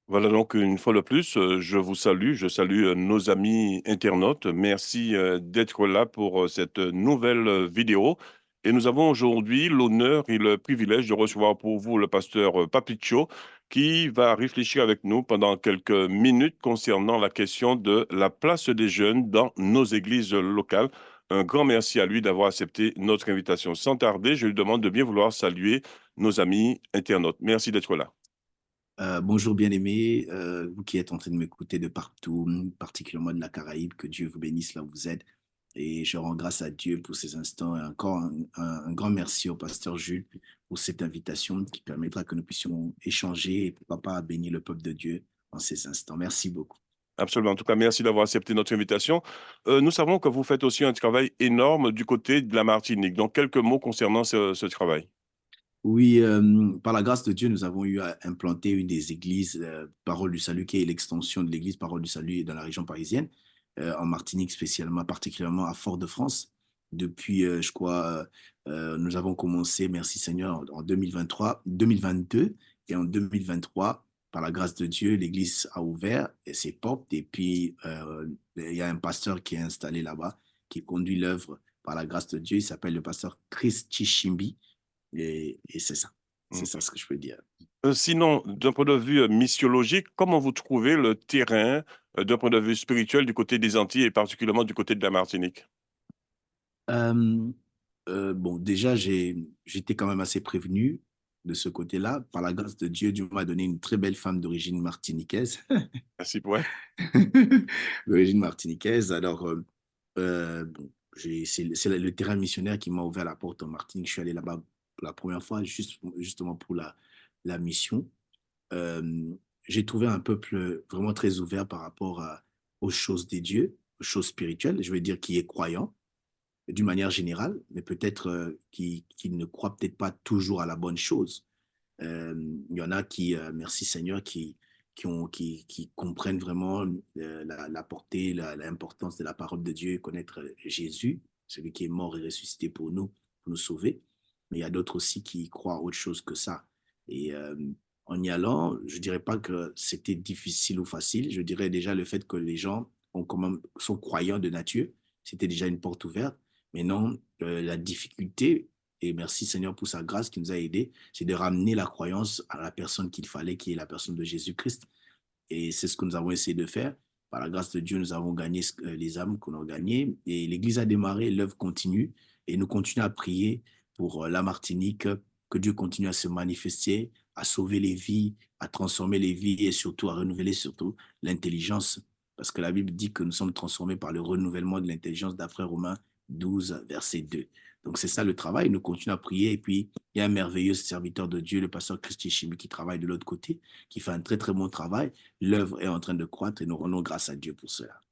Voilà donc une fois de plus, je vous salue, je salue, nos amis internautes. Merci, d'être là pour, cette nouvelle, vidéo et nous avons aujourd'hui l'honneur et le privilège de recevoir pour vous le pasteur, Papicho qui va réfléchir avec nous pendant quelques minutes concernant la question de la place des jeunes dans nos églises, locales. Un grand merci à lui d'avoir accepté notre invitation. Sans tarder, je lui demande de bien vouloir saluer nos amis internautes. Merci d'être là. Bonjour bien-aimés, vous qui êtes en train de m'écouter de partout, particulièrement de la Caraïbe, que Dieu vous bénisse là où vous êtes. Et je rends grâce à Dieu pour ces instants et encore un grand merci au pasteur Jules pour cette invitation qui permettra que nous puissions échanger et pourquoi pas bénir le peuple de Dieu en ces instants. Merci beaucoup. Absolument. En tout cas, merci d'avoir accepté notre invitation. Nous savons que vous faites aussi un travail énorme du côté de la Martinique. Donc, quelques mots concernant ce travail. Oui, par la grâce de Dieu, nous avons eu à implanter une des églises, Parole du Salut, qui est l'extension de l'église Parole du Salut dans la région parisienne, en Martinique spécialement, particulièrement à Fort-de-France. Depuis, je crois, nous avons commencé, merci Seigneur, en 2023, 2022 et en 2023, par la grâce de Dieu, l'église a ouvert ses portes et puis il y a un pasteur qui est installé là-bas, qui conduit l'œuvre par la grâce de Dieu. Il s'appelle le pasteur Chris Chichimbi et c'est ça. C'est Mm. ça ce que je peux dire. Sinon, d'un point de vue missiologique, comment vous trouvez le terrain d'un point de vue spirituel du côté des Antilles et particulièrement du côté de la Martinique? Euh, bon, déjà, j'étais quand même assez prévenu de ce côté-là. Par la grâce de Dieu, Dieu m'a donné une très belle femme d'origine martiniquaise. Merci, ouais. D'origine martiniquaise. Alors, bon, c'est le terrain missionnaire qui m'a ouvert la porte en Martinique. Je suis allé là-bas pour la première fois, justement pour la mission. Euh, j'ai trouvé un peuple vraiment très ouvert par rapport aux choses des dieux, aux choses spirituelles, je veux dire, qui est croyant d'une manière générale, mais peut-être qui ne croient peut-être pas toujours à la bonne chose. Il y en a qui, merci Seigneur, qui comprennent vraiment la portée, l'importance de la parole de Dieu, connaître Jésus, celui qui est mort et ressuscité pour nous sauver. Mais il y a d'autres aussi qui croient à autre chose que ça. Et en y allant, je dirais pas que c'était difficile ou facile. Je dirais déjà le fait que les gens sont croyants de nature, c'était déjà une porte ouverte. Mais non, la difficulté, et merci Seigneur pour sa grâce qui nous a aidés, c'est de ramener la croyance à la personne qu'il fallait, qui est la personne de Jésus-Christ. Et c'est ce que nous avons essayé de faire. Par la grâce de Dieu, nous avons gagné les âmes qu'on a gagnées. Et l'Église a démarré, l'œuvre continue. Et nous continuons à prier pour la Martinique, que Dieu continue à se manifester, à sauver les vies, à transformer les vies et surtout à renouveler surtout l'intelligence. Parce que la Bible dit que nous sommes transformés par le renouvellement de l'intelligence d'après Romains 12, verset 2. Donc c'est ça le travail. Nous continuons à prier. Et puis, il y a un merveilleux serviteur de Dieu, le pasteur Christy Chimi, qui travaille de l'autre côté, qui fait un très, très bon travail. L'œuvre est en train de croître et nous rendons grâce à Dieu pour cela.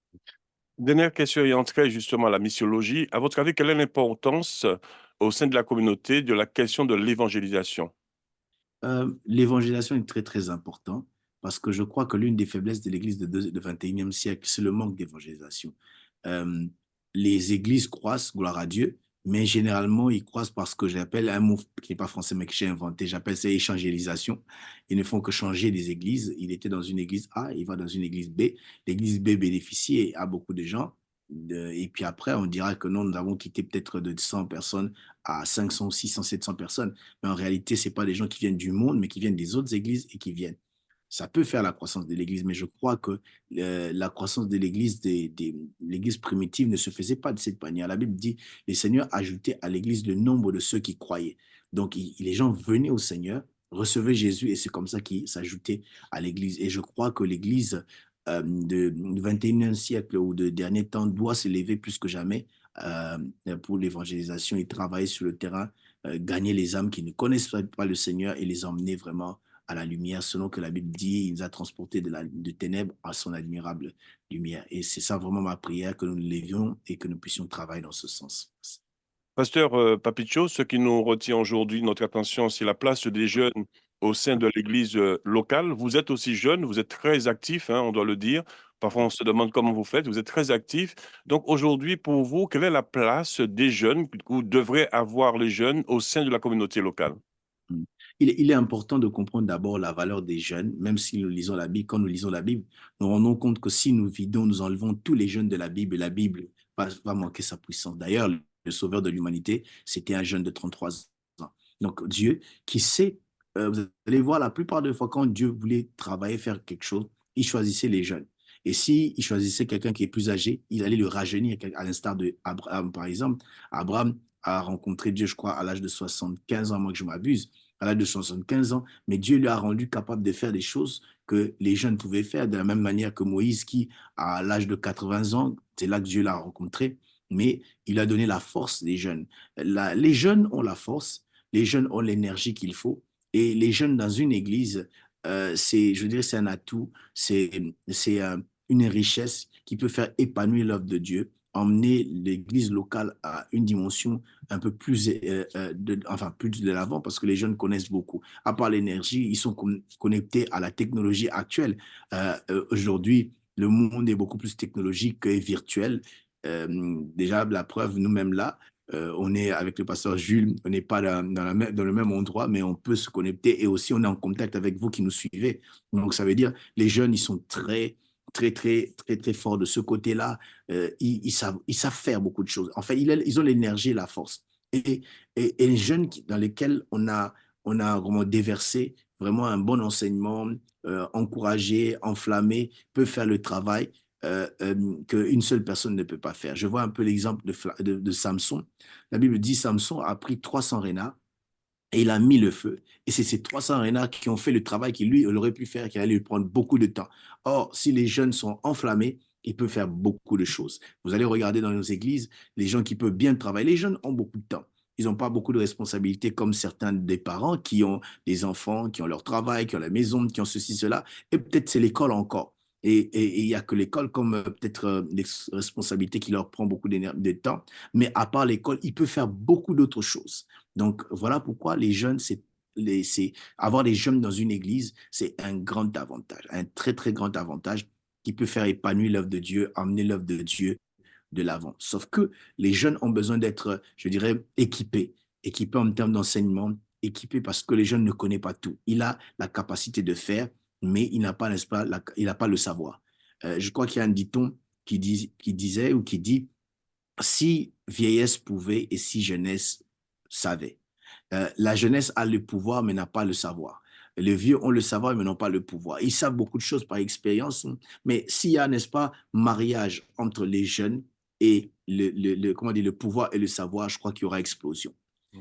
Dernière question et entrée justement à la missiologie. À votre avis, quelle est l'importance au sein de la communauté de la question de l'évangélisation? L'évangélisation est très, très important parce que je crois que l'une des faiblesses de l'Église de 21e siècle, c'est le manque d'évangélisation. Euh, les églises croissent, gloire à Dieu, mais généralement, ils croissent parce que j'appelle un mot qui n'est pas français, mais que j'ai inventé, j'appelle ça évangélisation. Ils ne font que changer des églises. Il était dans une église A, il va dans une église B. L'église B bénéficie et a beaucoup de gens. Et puis après, on dira que non, nous avons quitté peut-être de 100 personnes à 500, 600, 700 personnes. Mais en réalité, ce n'est pas des gens qui viennent du monde, mais qui viennent des autres églises et qui viennent. Ça peut faire la croissance de l'Église, mais je crois que la croissance de l'Église, l'Église primitive ne se faisait pas de cette manière. La Bible dit, les Seigneurs ajoutaient à l'Église le nombre de ceux qui croyaient. Donc, les gens venaient au Seigneur, recevaient Jésus, et c'est comme ça qu'ils s'ajoutaient à l'Église. Et je crois que l'Église du 21e siècle ou de dernier temps doit se lever plus que jamais pour l'évangélisation et travailler sur le terrain, gagner les âmes qui ne connaissent pas le Seigneur et les emmener vraiment à la lumière, selon que la Bible dit, il nous a transportés de ténèbres à son admirable lumière. Et c'est ça vraiment ma prière, que nous nous levions et que nous puissions travailler dans ce sens. Pasteur Papicho, ce qui nous retient aujourd'hui, notre attention, c'est la place des jeunes au sein de l'Église locale. Vous êtes aussi jeune, vous êtes très actif, hein, on doit le dire. Parfois, on se demande comment vous faites. Vous êtes très actif. Donc, aujourd'hui, pour vous, quelle est la place des jeunes ou devraient avoir les jeunes au sein de la communauté locale? il est important de comprendre d'abord la valeur des jeunes, même si nous lisons la Bible. Quand nous lisons la Bible, nous rendons compte que si nous vidons, nous enlevons tous les jeunes de la Bible va manquer sa puissance. D'ailleurs, le sauveur de l'humanité, c'était un jeune de 33 ans. Donc Dieu qui sait, vous allez voir la plupart des fois quand Dieu voulait travailler, faire quelque chose, il choisissait les jeunes. Et si il choisissait quelqu'un qui est plus âgé, il allait le rajeunir, à l'instar d'Abraham, par exemple. Abraham a rencontré Dieu, je crois, à l'âge de 75 ans, moi que je m'abuse, à l'âge de 75 ans, mais Dieu lui a rendu capable de faire des choses que les jeunes pouvaient faire, de la même manière que Moïse, qui, à l'âge de 80 ans, c'est là que Dieu l'a rencontré, mais il a donné la force des jeunes. Les jeunes ont la force, les jeunes ont l'énergie qu'il faut, et les jeunes dans une église, je dirais, c'est un atout, c'est une richesse qui peut faire épanouir l'œuvre de Dieu, emmener l'église locale à une dimension un peu plus, enfin, plus de l'avant, parce que les jeunes connaissent beaucoup. À part l'énergie, ils sont connectés à la technologie actuelle. Aujourd'hui, le monde est beaucoup plus technologique et virtuel. Déjà, la preuve, nous-mêmes là, on est avec le pasteur Jules, on n'est pas dans le même endroit, mais on peut se connecter et aussi on est en contact avec vous qui nous suivez. Donc, ça veut dire les jeunes, ils sont très forts de ce côté-là. Ils savent faire beaucoup de choses. En fait, ils ont l'énergie et la force. Et, et les jeunes dans lesquels on a vraiment déversé vraiment un bon enseignement, encouragé, enflammé, peuvent faire le travail qu'une seule personne ne peut pas faire. Je vois un peu l'exemple de Samson. La Bible dit Samson a pris 300 renards et il a mis le feu. Et c'est ces 300 renards qui ont fait le travail qu'il lui il aurait pu faire, qui allait lui prendre beaucoup de temps. Or, si les jeunes sont enflammés, ils peuvent faire beaucoup de choses. Vous allez regarder dans nos églises, les gens qui peuvent bien travailler. Les jeunes ont beaucoup de temps. Ils n'ont pas beaucoup de responsabilités comme certains des parents qui ont des enfants, qui ont leur travail, qui ont la maison, qui ont ceci, cela. Et peut-être c'est l'école encore. Et il n'y a que l'école comme peut-être les responsabilités qui leur prend beaucoup de temps. Mais à part l'école, ils peuvent faire beaucoup d'autres choses. Donc, voilà pourquoi les jeunes, avoir des jeunes dans une église, c'est un grand avantage, un très grand avantage qui peut faire épanouir l'œuvre de Dieu, amener l'œuvre de Dieu de l'avant. Sauf que les jeunes ont besoin d'être, je dirais, équipés en termes d'enseignement, équipés parce que les jeunes ne connaissent pas tout. Il a la capacité de faire, mais il n'a pas, n'est-ce pas, il n'a pas le savoir. Je crois qu'il y a un dicton qui disait ou qui dit, si vieillesse pouvait et si jeunesse savait. La jeunesse a le pouvoir, mais n'a pas le savoir. Les vieux ont le savoir, mais n'ont pas le pouvoir. Ils savent beaucoup de choses par expérience, mais s'il y a, n'est-ce pas, mariage entre les jeunes et comment dire, le pouvoir et le savoir, je crois qu'il y aura explosion.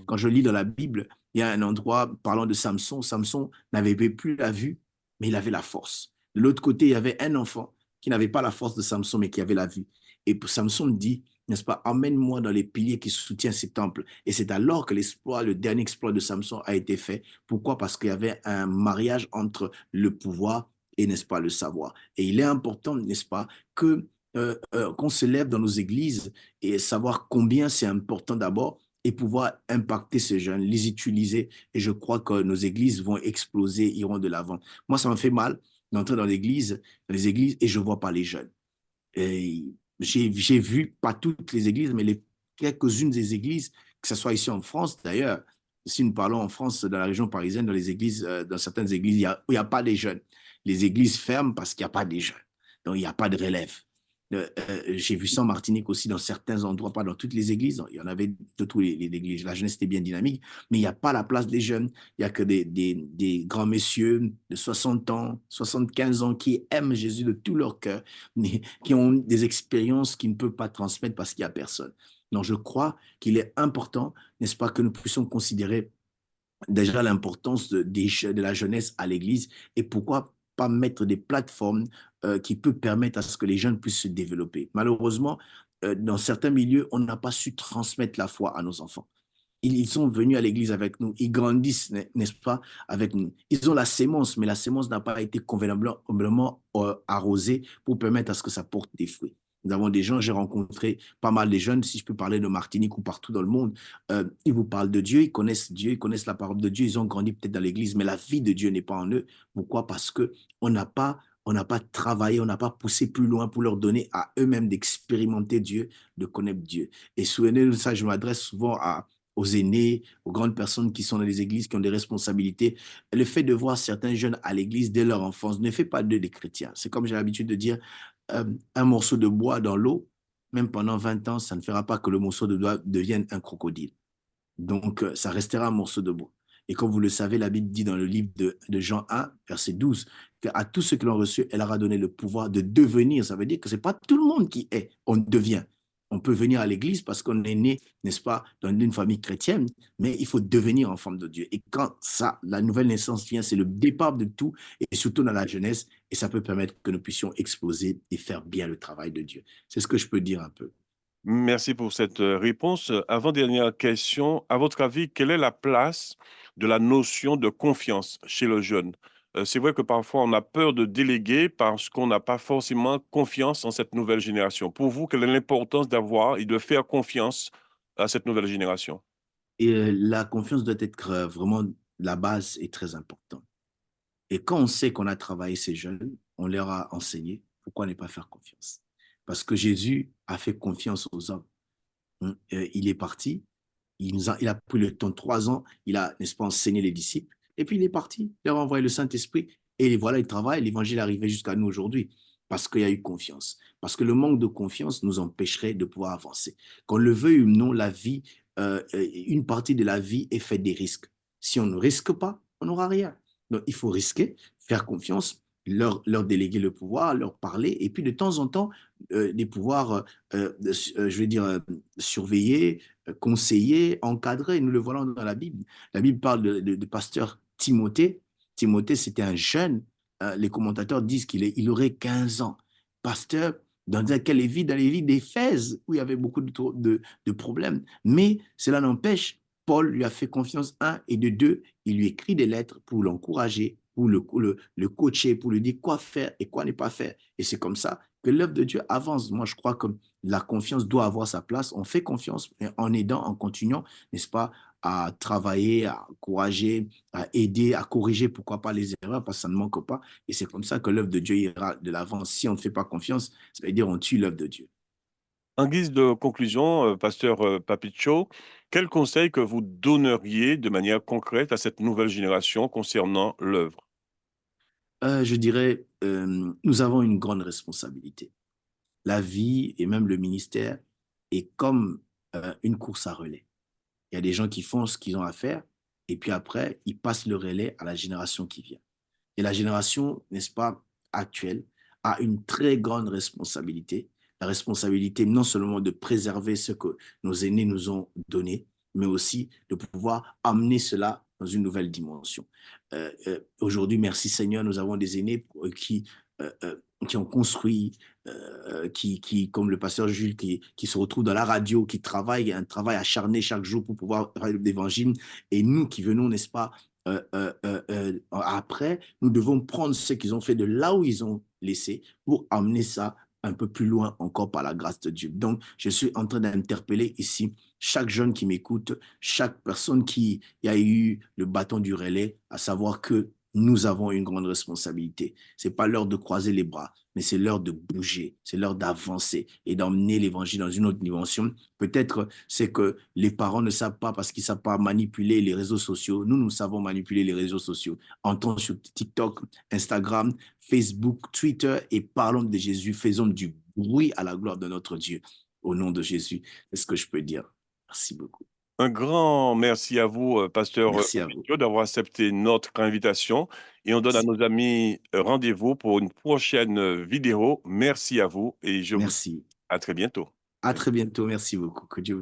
Quand je lis dans la Bible, il y a un endroit parlant de Samson. Samson n'avait plus la vue, mais il avait la force. De l'autre côté, il y avait un enfant qui n'avait pas la force de Samson, mais qui avait la vue. Et Samson dit, n'est-ce pas, emmène-moi dans les piliers qui soutiennent ces temples. Et c'est alors que le dernier exploit de Samson a été fait. Pourquoi? Parce qu'il y avait un mariage entre le pouvoir et, n'est-ce pas, le savoir. Et il est important, n'est-ce pas, qu'on se lève dans nos églises et savoir combien c'est important d'abord et pouvoir impacter ces jeunes, les utiliser. Et je crois que nos églises vont exploser, iront de l'avant. Moi, ça me fait mal d'entrer dans les églises, et je ne vois pas les jeunes. Et j'ai vu, pas toutes les églises, mais quelques-unes des églises, que ce soit ici en France d'ailleurs, si nous parlons en France, dans la région parisienne, dans les églises, dans certaines églises, il y a pas des jeunes. Les églises ferment parce qu'il n'y a pas des jeunes. Donc, il n'y a pas de relève. J'ai vu ça en Martinique aussi, dans certains endroits, pas dans toutes les églises. Il y en avait de tous les églises. La jeunesse était bien dynamique, mais il n'y a pas la place des jeunes. Il n'y a que des grands messieurs de 60 ans, 75 ans qui aiment Jésus de tout leur cœur, mais qui ont des expériences qu'ils ne peuvent pas transmettre parce qu'il n'y a personne. Donc, je crois qu'il est important, n'est-ce pas, que nous puissions considérer déjà l'importance de la jeunesse à l'Église et pourquoi pas mettre des plateformes qui peuvent permettre à ce que les jeunes puissent se développer. Malheureusement, dans certains milieux, on n'a pas su transmettre la foi à nos enfants. Ils sont venus à l'église avec nous, ils grandissent, n'est-ce pas, avec nous. Ils ont la sémence, mais la sémence n'a pas été convenablement arrosée pour permettre à ce que ça porte des fruits. Nous avons des gens, j'ai rencontré pas mal de jeunes, si je peux parler de Martinique ou partout dans le monde, ils vous parlent de Dieu, ils connaissent la parole de Dieu, ils ont grandi peut-être dans l'église, mais la vie de Dieu n'est pas en eux. Pourquoi? Parce que on n'a pas travaillé, on n'a pas poussé plus loin pour leur donner à eux-mêmes d'expérimenter Dieu, de connaître Dieu. Et souvenez-vous de ça, je m'adresse souvent aux aînés, aux grandes personnes qui sont dans les églises, qui ont des responsabilités. Le fait de voir certains jeunes à l'église dès leur enfance ne fait pas d'eux des chrétiens. C'est comme j'ai l'habitude de dire, un morceau de bois dans l'eau, même pendant 20 ans, ça ne fera pas que le morceau de bois devienne un crocodile. Donc, ça restera un morceau de bois. Et comme vous le savez, la Bible dit dans le livre de Jean 1, verset 12, qu'à tous ceux qui l'ont reçu, elle leur a donné le pouvoir de devenir. Ça veut dire que ce n'est pas tout le monde qui est, on devient. On peut venir à l'église parce qu'on est né, n'est-ce pas, dans une famille chrétienne, mais il faut devenir enfant de Dieu. Et quand ça, la nouvelle naissance vient, c'est le départ de tout, et surtout dans la jeunesse, et ça peut permettre que nous puissions exploser et faire bien le travail de Dieu. C'est ce que je peux dire un peu. Merci pour cette réponse. Avant-dernière question, à votre avis, quelle est la place de la notion de confiance chez le jeune? C'est vrai que parfois on a peur de déléguer parce qu'on n'a pas forcément confiance en cette nouvelle génération. Pour vous, quelle est l'importance d'avoir et de faire confiance à cette nouvelle génération? Et la confiance doit être vraiment la base est très importante. Et quand on sait qu'on a travaillé ces jeunes, on leur a enseigné, pourquoi ne pas faire confiance? Parce que Jésus a fait confiance aux hommes. Il est parti, il a pris le temps de 3 ans, il a, n'est-ce pas, enseigné les disciples, et puis il est parti, il a envoyé le Saint-Esprit, et voilà, il travaille, l'évangile est arrivé jusqu'à nous aujourd'hui, parce qu'il y a eu confiance. Parce que le manque de confiance nous empêcherait de pouvoir avancer. Qu'on le veuille ou non, la vie, une partie de la vie est faite des risques. Si on ne risque pas, on n'aura rien. Donc il faut risquer, faire confiance, leur déléguer le pouvoir, leur parler, et puis de temps en temps, des pouvoirs, je vais dire, surveiller, conseiller, encadrer. Nous le voyons dans la Bible. La Bible parle de pasteur Timothée. Timothée, c'était un jeune. Les commentateurs disent il aurait 15 ans. Pasteur dans les villes d'Éphèse, où il y avait beaucoup de problèmes. Mais cela n'empêche, Paul lui a fait confiance, un, et de deux, il lui écrit des lettres pour l'encourager, pour le coacher, pour lui dire quoi faire et quoi ne pas faire. Et c'est comme ça que l'œuvre de Dieu avance. Moi, je crois que la confiance doit avoir sa place. On fait confiance en aidant, en continuant, n'est-ce pas, à travailler, à encourager, à aider, à corriger, pourquoi pas les erreurs, parce que ça ne manque pas. Et c'est comme ça que l'œuvre de Dieu ira de l'avant. Si on ne fait pas confiance, ça veut dire on tue l'œuvre de Dieu. En guise de conclusion, pasteur Papicho, quel conseil que vous donneriez de manière concrète à cette nouvelle génération concernant l'œuvre? Je dirais, nous avons une grande responsabilité. La vie et même le ministère est comme une course à relais. Il y a des gens qui font ce qu'ils ont à faire et puis après, ils passent le relais à la génération qui vient. Et la génération, n'est-ce pas, actuelle, a une très grande responsabilité. La responsabilité non seulement de préserver ce que nos aînés nous ont donné, mais aussi de pouvoir amener cela dans une nouvelle dimension. Aujourd'hui, merci Seigneur, nous avons des aînés euh, euh, qui ont construit, comme le pasteur Jules, qui se retrouve dans la radio, qui travaille un travail acharné chaque jour pour pouvoir parler de l'évangile. Et nous qui venons, n'est-ce pas, après, nous devons prendre ce qu'ils ont fait de là où ils ont laissé pour amener ça un peu plus loin encore par la grâce de Dieu. Donc, je suis en train d'interpeller ici chaque jeune qui m'écoute, chaque personne qui a eu le bâton du relais, à savoir que nous avons une grande responsabilité. C'est pas l'heure de croiser les bras, mais c'est l'heure de bouger, c'est l'heure d'avancer et d'emmener l'évangile dans une autre dimension. Peut-être c'est que les parents ne savent pas parce qu'ils ne savent pas manipuler les réseaux sociaux. Nous, nous savons manipuler les réseaux sociaux. Entrons sur TikTok, Instagram, Facebook, Twitter et parlons de Jésus. Faisons du bruit à la gloire de notre Dieu. Au nom de Jésus, c'est ce que je peux dire. Merci beaucoup. Un grand merci à vous, pasteur Merci à vous. Papicho, d'avoir accepté notre invitation. Et on donne à Merci. nos amis rendez-vous pour une prochaine vidéo. Merci à vous et je vous dis Merci. à très bientôt. À très bientôt. Merci beaucoup. Que Dieu vous bénisse.